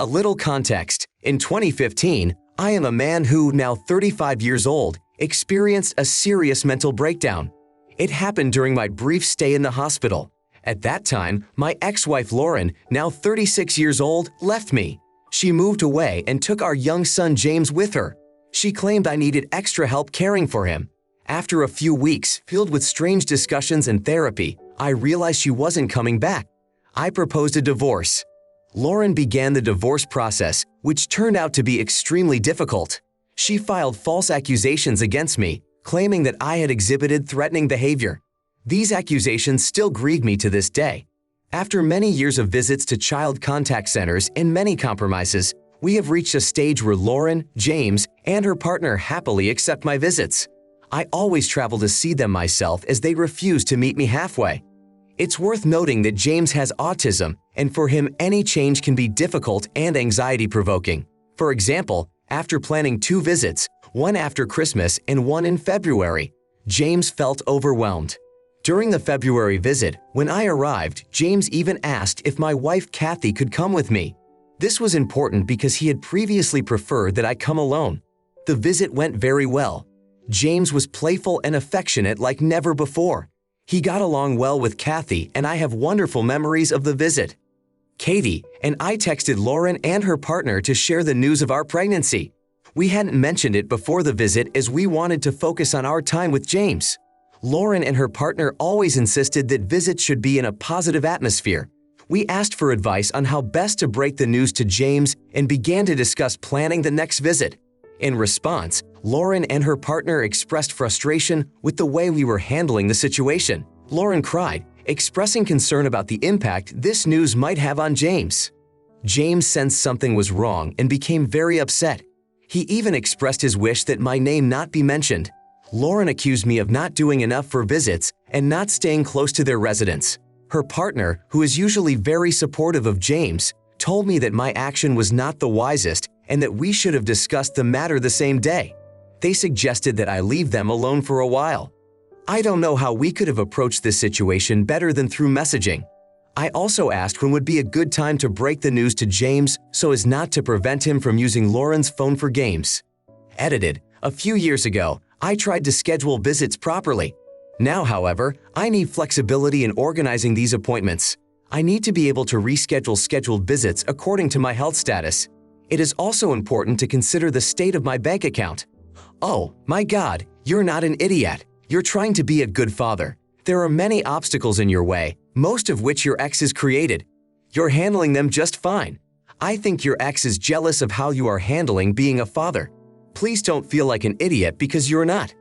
A little context. In 2015, I am a man who, now 35 years old, experienced a serious mental breakdown. It happened during my brief stay in the hospital. At that time, my ex-wife Lauren, now 36 years old, left me. She moved away and took our young son James with her. She claimed I needed extra help caring for him. After a few weeks, filled with strange discussions and therapy, I realized she wasn't coming back. I proposed a divorce. Lauren began the divorce process, which turned out to be extremely difficult. She filed false accusations against me, claiming that I had exhibited threatening behavior. These accusations still grieve me to this day. After many years of visits to child contact centers and many compromises, we have reached a stage where Lauren, James, and her partner happily accept my visits. I always travel to see them myself as they refuse to meet me halfway. It's worth noting that James has autism, and for him any change can be difficult and anxiety-provoking. For example, after planning 2 visits, one after Christmas and one in February, James felt overwhelmed. During the February visit, when I arrived, James even asked if my wife Kathy could come with me. This was important because he had previously preferred that I come alone. The visit went very well. James was playful and affectionate like never before. He got along well with Kathy, and I have wonderful memories of the visit. Katie and I texted Lauren and her partner to share the news of our pregnancy. We hadn't mentioned it before the visit as we wanted to focus on our time with James. Lauren and her partner always insisted that visits should be in a positive atmosphere. We asked for advice on how best to break the news to James and began to discuss planning the next visit. In response, Lauren and her partner expressed frustration with the way we were handling the situation. Lauren cried, expressing concern about the impact this news might have on James. James sensed something was wrong and became very upset. He even expressed his wish that my name not be mentioned. Lauren accused me of not doing enough for visits and not staying close to their residence. Her partner, who is usually very supportive of James, told me that my action was not the wisest and that we should have discussed the matter the same day. They suggested that I leave them alone for a while. I don't know how we could have approached this situation better than through messaging. I also asked when would be a good time to break the news to James so as not to prevent him from using Lauren's phone for games. Edited. A few years ago, I tried to schedule visits properly. Now, however, I need flexibility in organizing these appointments. I need to be able to reschedule scheduled visits according to my health status. It is also important to consider the state of my bank account. Oh, my God, you're not an idiot. You're trying to be a good father. There are many obstacles in your way, most of which your ex has created. You're handling them just fine. I think your ex is jealous of how you are handling being a father. Please don't feel like an idiot because you're not.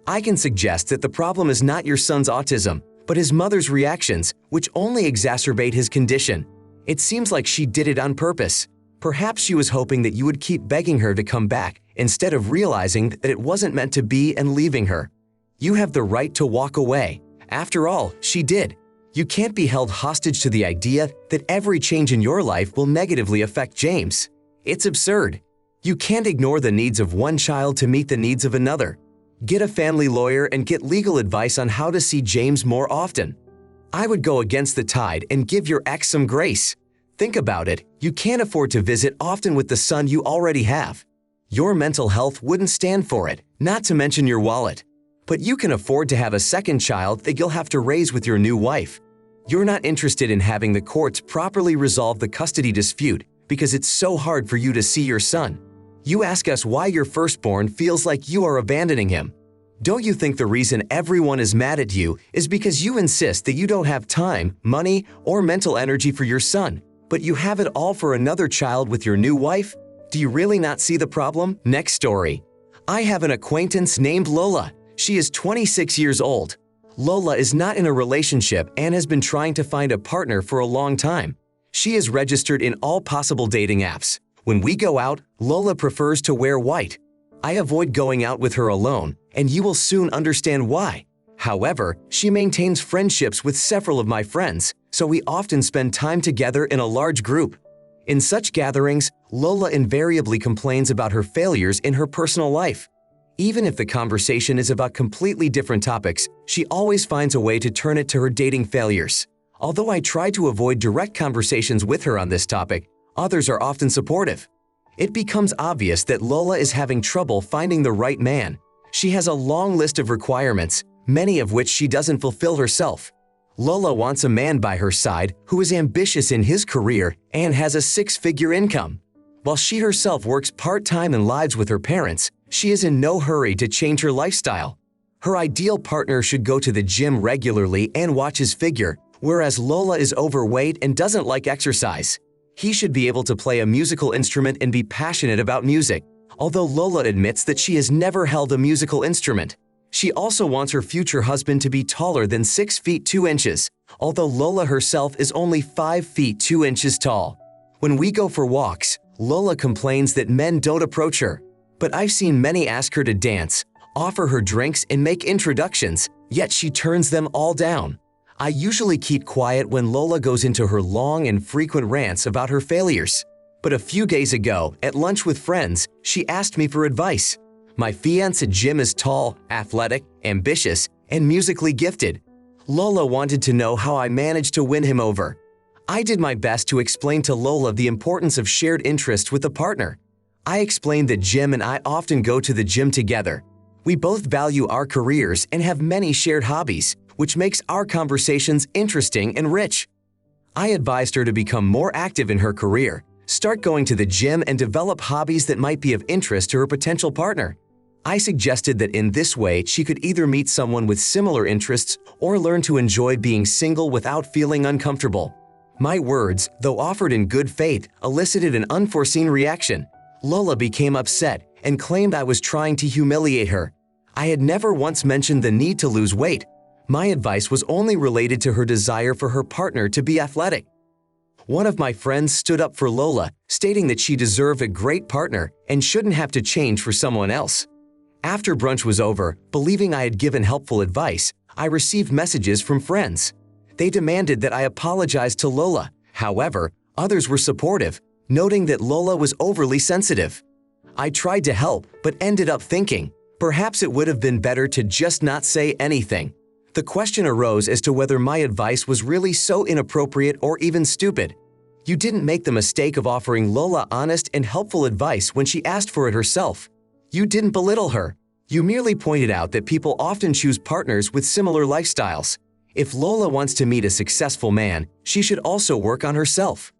I can suggest that the problem is not your son's autism, but his mother's reactions, which only exacerbate his condition. It seems like she did it on purpose. Perhaps she was hoping that you would keep begging her to come back instead of realizing that it wasn't meant to be and leaving her. You have the right to walk away. After all, she did. You can't be held hostage to the idea that every change in your life will negatively affect James. It's absurd. You can't ignore the needs of one child to meet the needs of another. Get a family lawyer and get legal advice on how to see James more often. I would go against the tide and give your ex some grace. Think about it. You can't afford to visit often with the son you already have. Your mental health wouldn't stand for it, not to mention your wallet. But you can afford to have a second child that you'll have to raise with your new wife. You're not interested in having the courts properly resolve the custody dispute because it's so hard for you to see your son. You ask us why your firstborn feels like you are abandoning him. Don't you think the reason everyone is mad at you is because you insist that you don't have time, money, or mental energy for your son, but you have it all for another child with your new wife? Do you really not see the problem? Next story. I have an acquaintance named Lola. She is 26 years old. Lola is not in a relationship and has been trying to find a partner for a long time. She is registered in all possible dating apps. When we go out, Lola prefers to wear white. I avoid going out with her alone, and you will soon understand why. However, she maintains friendships with several of my friends, so we often spend time together in a large group. In such gatherings, Lola invariably complains about her failures in her personal life. Even if the conversation is about completely different topics, she always finds a way to turn it to her dating failures. Although I try to avoid direct conversations with her on this topic, Others are often supportive. It becomes obvious that Lola is having trouble finding the right man. She has a long list of requirements, many of which she doesn't fulfill herself. Lola wants a man by her side who is ambitious in his career and has a six-figure income. While she herself works part-time and lives with her parents, she is in no hurry to change her lifestyle. Her ideal partner should go to the gym regularly and watch his figure, whereas Lola is overweight and doesn't like exercise. He should be able to play a musical instrument and be passionate about music, although Lola admits that she has never held a musical instrument. She also wants her future husband to be taller than 6 feet 2 inches, although Lola herself is only 5 feet 2 inches tall. When we go for walks, Lola complains that men don't approach her. But I've seen many ask her to dance, offer her drinks, and make introductions, yet she turns them all down. I usually keep quiet when Lola goes into her long and frequent rants about her failures. But a few days ago, at lunch with friends, she asked me for advice. My fiancé Jim is tall, athletic, ambitious, and musically gifted. Lola wanted to know how I managed to win him over. I did my best to explain to Lola the importance of shared interest with a partner. I explained that Jim and I often go to the gym together. We both value our careers and have many shared hobbies, which makes our conversations interesting and rich. I advised her to become more active in her career, start going to the gym, and develop hobbies that might be of interest to her potential partner. I suggested that in this way she could either meet someone with similar interests or learn to enjoy being single without feeling uncomfortable. My words, though offered in good faith, elicited an unforeseen reaction. Lola became upset and claimed I was trying to humiliate her. I had never once mentioned the need to lose weight. My advice was only related to her desire for her partner to be athletic. One of my friends stood up for Lola, stating that she deserved a great partner and shouldn't have to change for someone else. After brunch was over, believing I had given helpful advice, I received messages from friends. They demanded that I apologize to Lola. However, others were supportive, noting that Lola was overly sensitive. I tried to help, but ended up thinking, perhaps it would have been better to just not say anything. The question arose as to whether my advice was really so inappropriate or even stupid. You didn't make the mistake of offering Lola honest and helpful advice when she asked for it herself. You didn't belittle her. You merely pointed out that people often choose partners with similar lifestyles. If Lola wants to meet a successful man, she should also work on herself.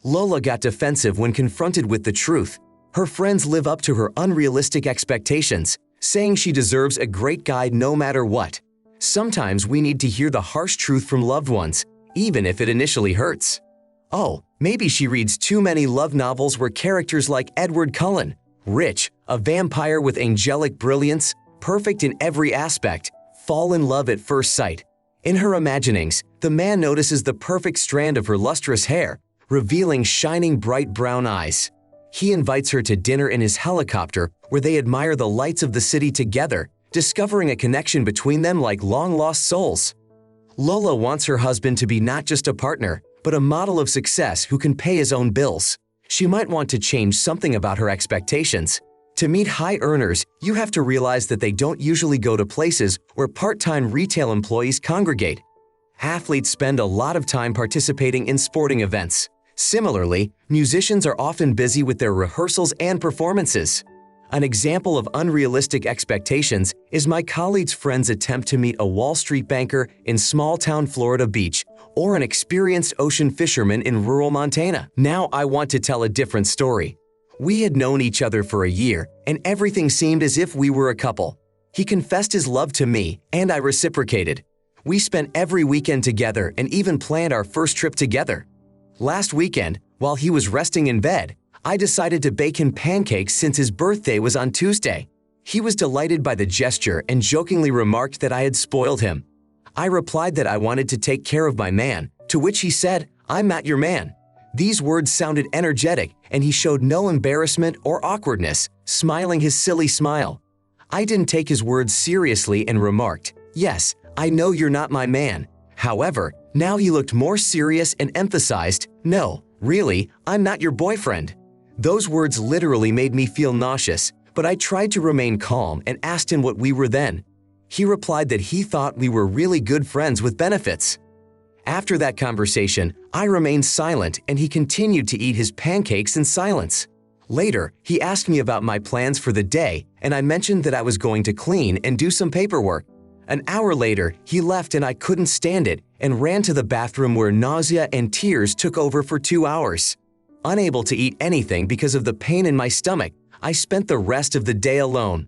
Lola got defensive when confronted with the truth. Her friends live up to her unrealistic expectations, saying she deserves a great guy no matter what. Sometimes we need to hear the harsh truth from loved ones, even if it initially hurts. Oh, maybe she reads too many love novels where characters like Edward Cullen, rich, a vampire with angelic brilliance, perfect in every aspect, fall in love at first sight. In her imaginings, the man notices the perfect strand of her lustrous hair, revealing shining bright brown eyes. He invites her to dinner in his helicopter where they admire the lights of the city together, discovering a connection between them like long-lost souls. Lola wants her husband to be not just a partner, but a model of success who can pay his own bills. She might want to change something about her expectations. To meet high earners, you have to realize that they don't usually go to places where part-time retail employees congregate. Athletes spend a lot of time participating in sporting events. Similarly, musicians are often busy with their rehearsals and performances. An example of unrealistic expectations is my colleague's friend's attempt to meet a Wall Street banker in small-town Florida Beach or an experienced ocean fisherman in rural Montana. Now I want to tell a different story. We had known each other for a year, and everything seemed as if we were a couple. He confessed his love to me, and I reciprocated. We spent every weekend together and even planned our first trip together. Last weekend, while he was resting in bed, I decided to bake him pancakes since his birthday was on Tuesday. He was delighted by the gesture and jokingly remarked that I had spoiled him. I replied that I wanted to take care of my man, to which he said, "I'm not your man." These words sounded energetic, and he showed no embarrassment or awkwardness, smiling his silly smile. I didn't take his words seriously and remarked, "Yes, I know you're not my man." However, now he looked more serious and emphasized, "No, really, I'm not your boyfriend." Those words literally made me feel nauseous, but I tried to remain calm and asked him what we were then. He replied that he thought we were really good friends with benefits. After that conversation, I remained silent and he continued to eat his pancakes in silence. Later, he asked me about my plans for the day and I mentioned that I was going to clean and do some paperwork. An hour later, he left and I couldn't stand it and ran to the bathroom where nausea and tears took over for 2 hours. Unable to eat anything because of the pain in my stomach, I spent the rest of the day alone.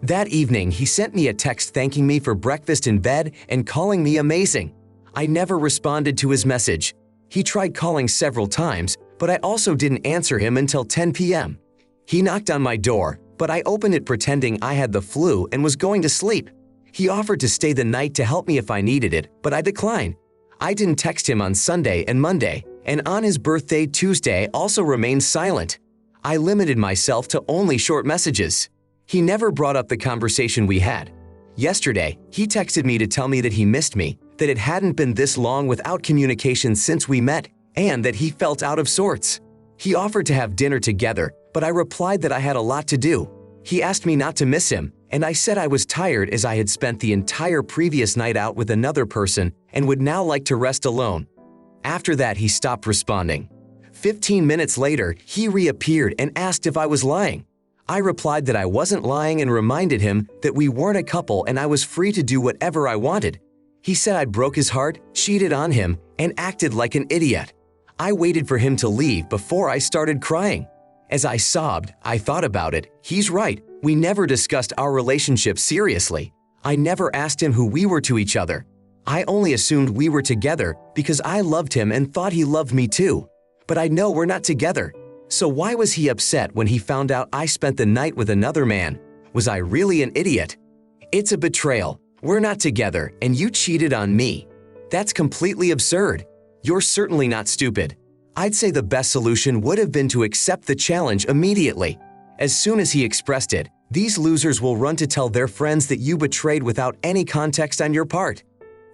That evening, he sent me a text thanking me for breakfast in bed and calling me amazing. I never responded to his message. He tried calling several times, but I also didn't answer him until 10 p.m. He knocked on my door, but I opened it pretending I had the flu and was going to sleep. He offered to stay the night to help me if I needed it, but I declined. I didn't text him on Sunday and Monday, and on his birthday Tuesday also remained silent. I limited myself to only short messages. He never brought up the conversation we had. Yesterday, he texted me to tell me that he missed me, that it hadn't been this long without communication since we met, and that he felt out of sorts. He offered to have dinner together, but I replied that I had a lot to do. He asked me not to miss him, and I said I was tired as I had spent the entire previous night out with another person and would now like to rest alone. After that, he stopped responding. 15 minutes later, he reappeared and asked if I was lying. I replied that I wasn't lying and reminded him that we weren't a couple and I was free to do whatever I wanted. He said I broke his heart, cheated on him, and acted like an idiot. I waited for him to leave before I started crying. As I sobbed, I thought about it. He's right. We never discussed our relationship seriously. I never asked him who we were to each other. I only assumed we were together because I loved him and thought he loved me too. But I know we're not together. So why was he upset when he found out I spent the night with another man? Was I really an idiot? It's a betrayal. We're not together and you cheated on me. That's completely absurd. You're certainly not stupid. I'd say the best solution would have been to accept the challenge immediately. As soon as he expressed it, these losers will run to tell their friends that you betrayed without any context on your part.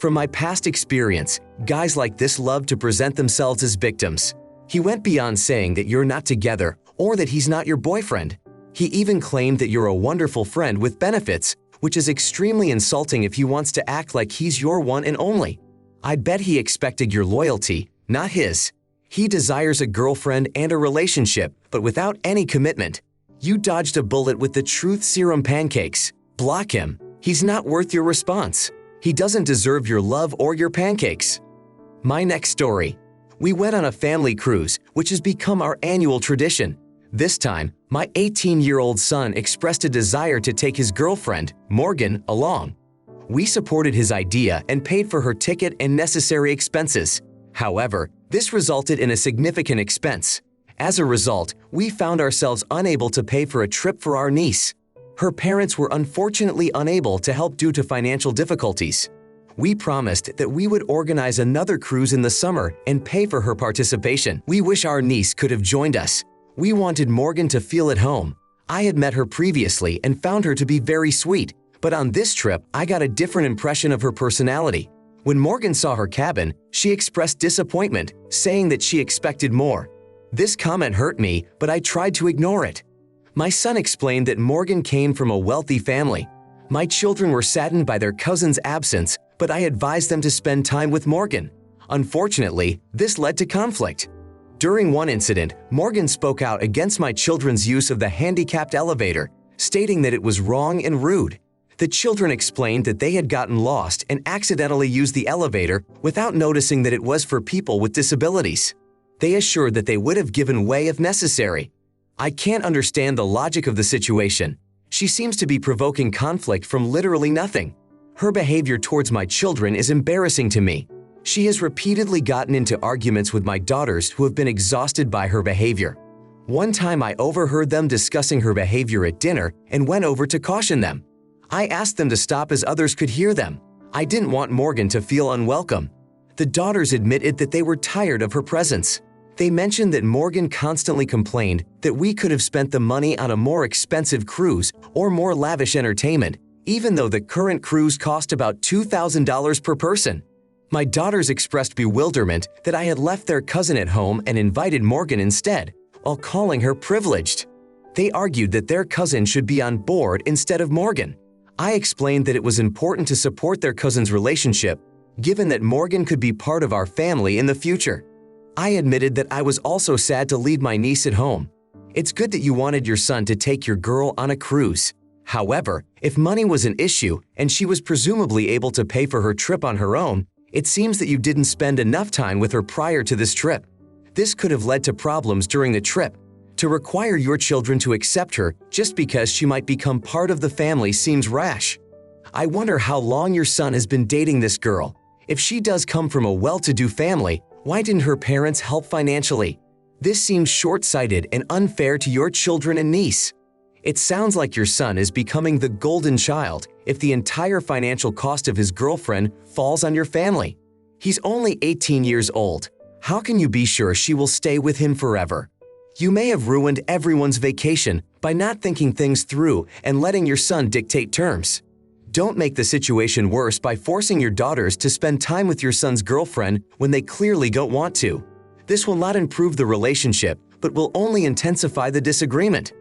From my past experience, guys like this love to present themselves as victims. He went beyond saying that you're not together or that he's not your boyfriend. He even claimed that you're a wonderful friend with benefits, which is extremely insulting if he wants to act like he's your one and only. I bet he expected your loyalty, not his. He desires a girlfriend and a relationship, but without any commitment. You dodged a bullet with the truth serum pancakes. Block him. He's not worth your response. He doesn't deserve your love or your pancakes. My next story. We went on a family cruise, which has become our annual tradition. This time, my 18-year-old son expressed a desire to take his girlfriend, Morgan, along. We supported his idea and paid for her ticket and necessary expenses. However, this resulted in a significant expense. As a result, we found ourselves unable to pay for a trip for our niece. Her parents were unfortunately unable to help due to financial difficulties. We promised that we would organize another cruise in the summer and pay for her participation. We wish our niece could have joined us. We wanted Morgan to feel at home. I had met her previously and found her to be very sweet, but on this trip, I got a different impression of her personality. When Morgan saw her cabin, she expressed disappointment, saying that she expected more. This comment hurt me, but I tried to ignore it. My son explained that Morgan came from a wealthy family. My children were saddened by their cousin's absence, but I advised them to spend time with Morgan. Unfortunately, this led to conflict. During one incident, Morgan spoke out against my children's use of the handicapped elevator, stating that it was wrong and rude. The children explained that they had gotten lost and accidentally used the elevator without noticing that it was for people with disabilities. They assured that they would have given way if necessary. I can't understand the logic of the situation. She seems to be provoking conflict from literally nothing. Her behavior towards my children is embarrassing to me. She has repeatedly gotten into arguments with my daughters who have been exhausted by her behavior. One time I overheard them discussing her behavior at dinner and went over to caution them. I asked them to stop as others could hear them. I didn't want Morgan to feel unwelcome. The daughters admitted that they were tired of her presence. They mentioned that Morgan constantly complained that we could have spent the money on a more expensive cruise or more lavish entertainment, even though the current cruise cost about $2,000 per person. My daughters expressed bewilderment that I had left their cousin at home and invited Morgan instead, while calling her privileged. They argued that their cousin should be on board instead of Morgan. I explained that it was important to support their cousin's relationship, given that Morgan could be part of our family in the future. I admitted that I was also sad to leave my niece at home. It's good that you wanted your son to take your girl on a cruise. However, if money was an issue and she was presumably able to pay for her trip on her own, it seems that you didn't spend enough time with her prior to this trip. This could have led to problems during the trip. To require your children to accept her just because she might become part of the family seems rash. I wonder how long your son has been dating this girl. If she does come from a well-to-do family, why didn't her parents help financially? This seems short-sighted and unfair to your children and niece. It sounds like your son is becoming the golden child if the entire financial cost of his girlfriend falls on your family. He's only 18 years old. How can you be sure she will stay with him forever? You may have ruined everyone's vacation by not thinking things through and letting your son dictate terms. Don't make the situation worse by forcing your daughters to spend time with your son's girlfriend when they clearly don't want to. This will not improve the relationship, but will only intensify the disagreement.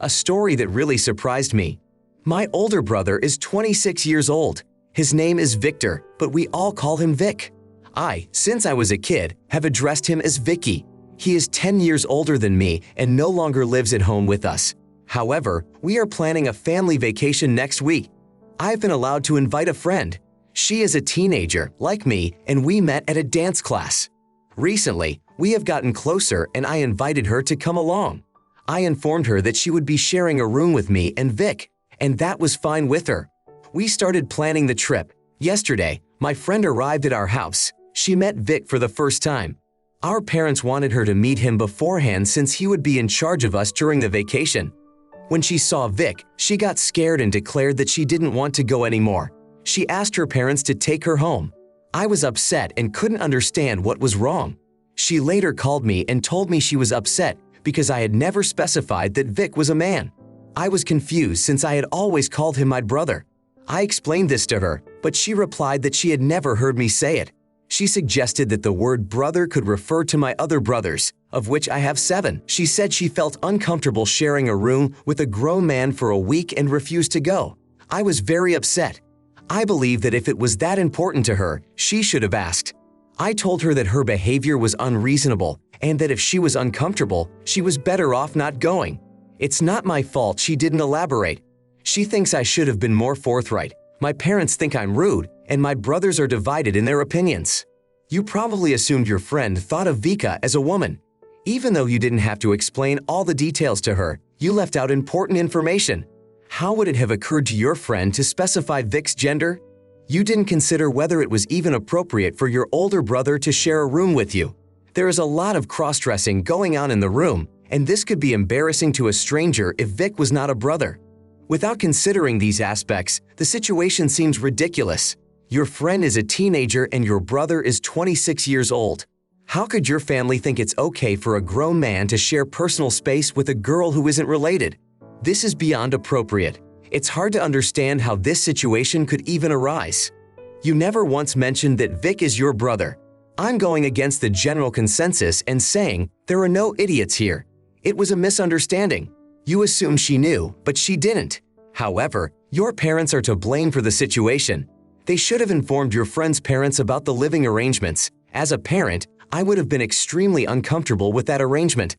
A story that really surprised me. My older brother is 26 years old. His name is Victor, but we all call him Vic. Since I was a kid, have addressed him as Vicky. He is 10 years older than me and no longer lives at home with us. However, we are planning a family vacation next week. I've been allowed to invite a friend. She is a teenager, like me, and we met at a dance class. Recently, we have gotten closer and I invited her to come along. I informed her that she would be sharing a room with me and Vic, and that was fine with her. We started planning the trip. Yesterday, my friend arrived at our house. She met Vic for the first time. Our parents wanted her to meet him beforehand since he would be in charge of us during the vacation. When she saw Vic, she got scared and declared that she didn't want to go anymore. She asked her parents to take her home. I was upset and couldn't understand what was wrong. She later called me and told me she was upset because I had never specified that Vic was a man. I was confused since I had always called him my brother. I explained this to her, but she replied that she had never heard me say it. She suggested that the word brother could refer to my other brothers, of which I have 7. She said she felt uncomfortable sharing a room with a grown man for a week and refused to go. I was very upset. I believe that if it was that important to her, she should have asked. I told her that her behavior was unreasonable and that if she was uncomfortable, she was better off not going. It's not my fault she didn't elaborate. She thinks I should have been more forthright. My parents think I'm rude, and my brothers are divided in their opinions. You probably assumed your friend thought of Vika as a woman. Even though you didn't have to explain all the details to her, you left out important information. How would it have occurred to your friend to specify Vic's gender? You didn't consider whether it was even appropriate for your older brother to share a room with you. There is a lot of cross-dressing going on in the room, and this could be embarrassing to a stranger if Vic was not a brother. Without considering these aspects, the situation seems ridiculous. Your friend is a teenager and your brother is 26 years old. How could your family think it's okay for a grown man to share personal space with a girl who isn't related? This is beyond appropriate. It's hard to understand how this situation could even arise. You never once mentioned that Vic is your brother. I'm going against the general consensus and saying there are no idiots here. It was a misunderstanding. You assumed she knew, but she didn't. However, your parents are to blame for the situation. They should have informed your friend's parents about the living arrangements. As a parent, I would have been extremely uncomfortable with that arrangement.